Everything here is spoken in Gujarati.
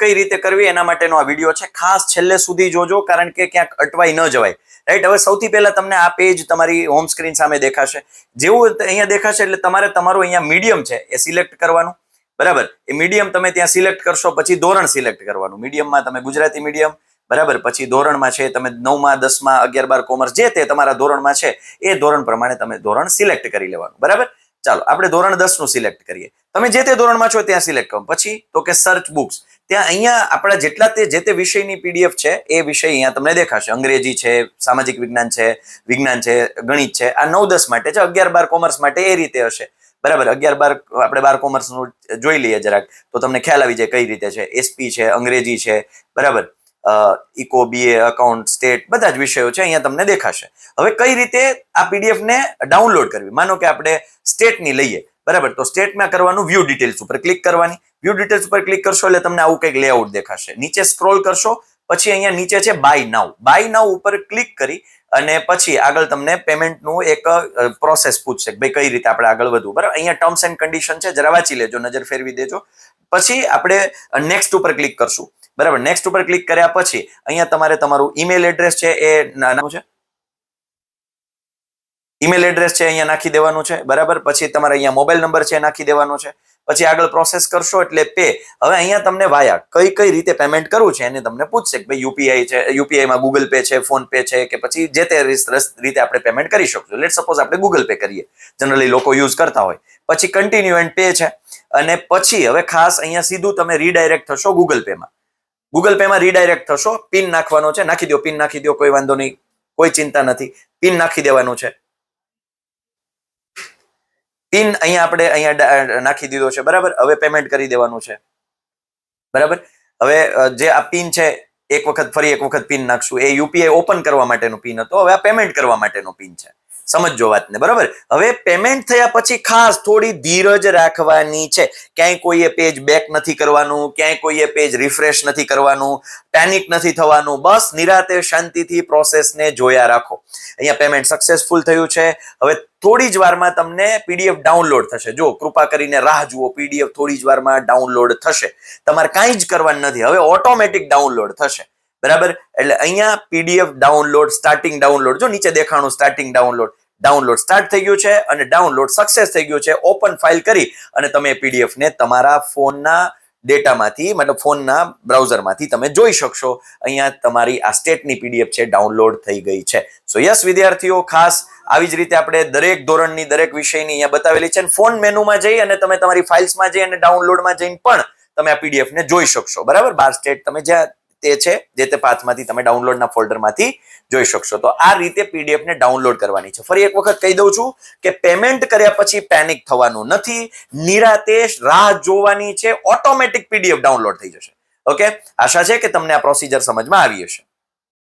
કઈ રીતે કરવી એના માટેનો આ વિડીયો છે. ખાસ છેલ્લે સુધી જોજો, કારણ કે ક્યાંક અટવાઈ ન જવાય. રાઈટ, હવે સૌથી પહેલા તમને આ પેજ તમારી હોમ સ્ક્રીન સામે દેખાશે. જેવું અહીંયા દેખાશે એટલે તમારે તમારું અહીંયા મીડિયમ છે એ સિલેક્ટ કરવાનું. બરાબર, એ મીડિયમ તમે ત્યાં સિલેક્ટ કરશો, પછી ધોરણ સિલેક્ટ કરવાનું. મીડિયમમાં તમે ગુજરાતી મીડિયમ, બરાબર, પછી ધોરણમાં છે તમે 9માં 10માં 11 12 કોમર્સ જે તે તમારા ધોરણમાં છે એ ધોરણ પ્રમાણે તમે ધોરણ સિલેક્ટ કરી લેવાનું. બરાબર, ચાલો આપણે ધોરણ 10 નું સિલેક્ટ કરીએ. તમે જે તે ધોરણમાં છો ત્યાં સિલેક્ટ કરો. પછી તો કે સર્ચ બુક્સ, ત્યાં અહીંયા આપણા જેટલા જે તે વિષયની પીડીએફ છે એ વિષય અહીંયા તમને દેખાશે. અંગ્રેજી છે, સામાજિક વિજ્ઞાન છે, ગણિત છે. આ 9 10 માટે છે, 11 12 કોમર્સ માટે એ રીતે હશે. બરાબર, 11 12 આપણે 12 કોમર્સ નું જોઈ લઈએ જરાક, તો તમને ખ્યાલ આવી જાય કઈ રીતે છે. એસપી છે, અંગ્રેજી છે, બરાબર, ઇકો, બીએ, અકાઉન્ટ, સ્ટેટ, બધા જ વિષયો છે અહીંયા તમને દેખાશે. હવે કઈ રીતે આ પીડીએફ ને ડાઉનલોડ કરવી? માનો કે આપણે સ્ટેટની લઈએ, બરાબર, તો સ્ટેટમાં કરવાનું વ્યૂ ડિટેલ્સ ઉપર ક્લિક કરવાની. વ્યૂ ડિટેલ્સ ઉપર ક્લિક કરશો એટલે તમને આવું કંઈક લેઆઉટ દેખાશે. નીચે સ્ક્રોલ કરશો, પછી અહીંયા નીચે છે બાય નાઉ ઉપર ક્લિક કરી અને પછી આગળ તમને પેમેન્ટનું એક પ્રોસેસ પૂછશે કે ભાઈ કઈ રીતે આપણે આગળ વધવું. બરાબર, અહીંયા ટર્મ્સ એન્ડ કન્ડિશન છે, જરા વાંચી લેજો, નજર ફેરવી દેજો. પછી આપણે નેક્સ્ટ ઉપર ક્લિક કરશું. બરાબર, નેક્સ્ટ ઉપર ક્લિક કર્યા પછી અહીંયા તમારે તમારું ઈમેલ એડ્રેસ છે એ નાનું છે, ઈમેલ એડ્રેસ છે અહીંયા નાખી દેવાનું છે. બરાબર, પછી તમારે અહીંયા મોબાઈલ નંબર છે નાખી દેવાનો છે. પછી આગળ પ્રોસેસ કરશો એટલે પે. હવે અહીંયા તમને વાયા કઈ રીતે પેમેન્ટ કરવું છે એને તમને પૂછશે કે ભાઈ યુપીઆઈ છે, યુપીઆઈમાં ગૂગલ પે છે, ફોન પે છે, કે પછી જે તે રીતે આપણે પેમેન્ટ કરી શકશું. લેટ સપોઝ આપણે ગૂગલ પે કરીએ, જનરલી લોકો યુઝ કરતા હોય. પછી કન્ટિન્યુ એન્ડ પે છે, અને પછી હવે ખાસ અહીંયા સીધું તમે રીડાયરેક્ટ થશો ગૂગલ પેમાં. ગૂગલ પેમાં રીડાયરેક્ટ થશો, પિન નાખવાનો છે, નાખી દો, પિન નાખી દો, કોઈ વાંધો નહીં, કોઈ ચિંતા નથી. પિન નાખી દેવાનું છે. પિન અહીંયા નાખી દીધો છે. બરાબર, હવે પેમેન્ટ કરી દેવાનું છે. બરાબર, હવે જે આ પિન છે ફરી એક વખત પિન નાખશું. એ યુપીઆઈ ઓપન કરવા માટેનો પિન હતો, હવે આ પેમેન્ટ કરવા માટેનો પિન છે. સમજો વાતને. બરાબર, હવે પેમેન્ટ થયા પછી ખાસ થોડી ધીરજ રાખવાની છે. ક્યાંય કોઈએ પેજ બેક નથી કરવાનું, ક્યાંય કોઈએ પેજ રિફ્રેશ નથી કરવાનું, પેનિક નથી થવાનું. બસ નિરાતે શાંતિથી પ્રોસેસને જોયા રાખો. અહીંયા પેમેન્ટ સક્સેસફુલ થયું છે. હવે થોડી જ વારમાં તમને પીડીએફ ડાઉનલોડ થશે. જો કૃપા કરીને રાહ જુઓ, પીડીએફ થોડી જ વારમાં ડાઉનલોડ થશે. તમારે કાંઈ જ કરવાનું નથી, હવે ઓટોમેટિક ડાઉનલોડ થશે. બરાબર, એટલે અહીંયા પીડીએફ ડાઉનલોડ, સ્ટાર્ટિંગ ડાઉનલોડ, જો નીચે દેખાણું સ્ટાર્ટિંગ ડાઉનલોડ સ્ટાર્ટ થઈ ગયું છે અને ડાઉનલોડ સક્સેસ થઈ ગયું છે. ઓપન ફાઇલ કરી અને તમે પીડીએફ ને તમારા ફોનના ડેટામાંથી, મતલબ ફોનના બ્રાઉઝરમાંથી તમે જોઈ શકશો. અહીંયા તમારી આ સ્ટેટની પીડીએફ છે ડાઉનલોડ થઈ ગઈ છે. સો યસ વિદ્યાર્થીઓ, ખાસ આવી જ રીતે આપણે દરેક ધોરણની દરેક વિષયની અહીંયા બતાવેલી છે. ફોન મેનુમાં જઈ અને તમે તમારી ફાઇલ્સમાં જઈ અને ડાઉનલોડમાં જઈને પણ તમે આ પીડીએફ ને જોઈ શકશો. બરાબર, 12 સ્ટેટ તમે જ્યાં તે છે જે તે પાથમાંથી તમે ડાઉનલોડના ફોલ્ડરમાંથી જોઈ શકશો. તો આ રીતે પીડીએફ ને ડાઉનલોડ કરવાની છે. ફરી એક વખત કહી દઉં છું કે પેમેન્ટ કર્યા પછી પેનિક થવાનું નથી, નિરાતે રાહ જોવાની છે, ઓટોમેટિક પીડીએફ ડાઉનલોડ થઈ જશે. ઓકે, આશા છે કે તમને આ પ્રોસિજર સમજમાં આવી હશે.